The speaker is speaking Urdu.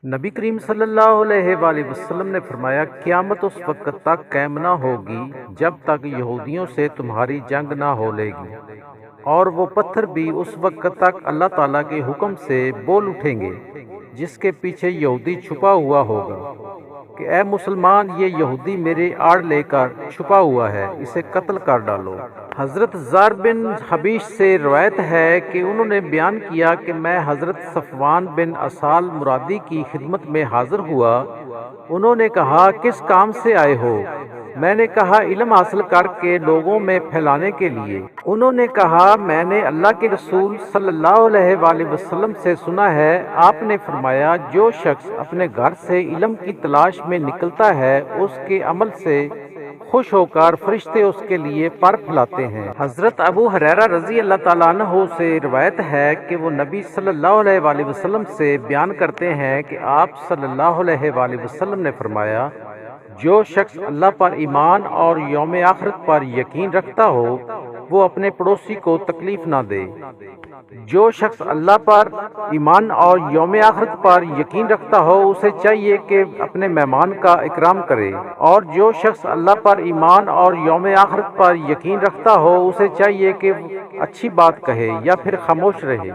نبی کریم صلی اللہ علیہ وآلہ وسلم نے فرمایا، قیامت اس وقت تک قائم نہ ہوگی جب تک یہودیوں سے تمہاری جنگ نہ ہو لے گی، اور وہ پتھر بھی اس وقت تک اللہ تعالیٰ کے حکم سے بول اٹھیں گے جس کے پیچھے یہودی چھپا ہوا ہوگا کہ اے مسلمان، یہ یہودی میرے آڑ لے کر چھپا ہوا ہے، اسے قتل کر ڈالو۔ حضرت زار بن حبیش سے روایت ہے کہ انہوں نے بیان کیا کہ میں حضرت صفوان بن اسال مرادی کی خدمت میں حاضر ہوا۔ انہوں نے کہا، کس کام سے آئے ہو؟ میں نے کہا، علم حاصل کر کے لوگوں میں پھیلانے کے لیے۔ انہوں نے کہا، میں نے اللہ کے رسول صلی اللہ علیہ وآلہ وسلم سے سنا ہے، آپ نے فرمایا، جو شخص اپنے گھر سے علم کی تلاش میں نکلتا ہے، اس کے عمل سے خوش ہو کر فرشتے اس کے لیے پر پھیلاتے ہیں۔ حضرت ابو ہریرہ رضی اللہ تعالیٰ عنہ سے روایت ہے کہ وہ نبی صلی اللہ علیہ وآلہ وسلم سے بیان کرتے ہیں کہ آپ صلی اللہ علیہ وآلہ وسلم نے فرمایا، جو شخص اللہ پر ایمان اور یوم آخرت پر یقین رکھتا ہو، وہ اپنے پڑوسی کو تکلیف نہ دے۔ جو شخص اللہ پر ایمان اور یوم آخرت پر یقین رکھتا ہو، اسے چاہیے کہ اپنے مہمان کا اکرام کرے، اور جو شخص اللہ پر ایمان اور یوم آخرت پر یقین رکھتا ہو، اسے چاہیے کہ اچھی بات کہے یا پھر خاموش رہے۔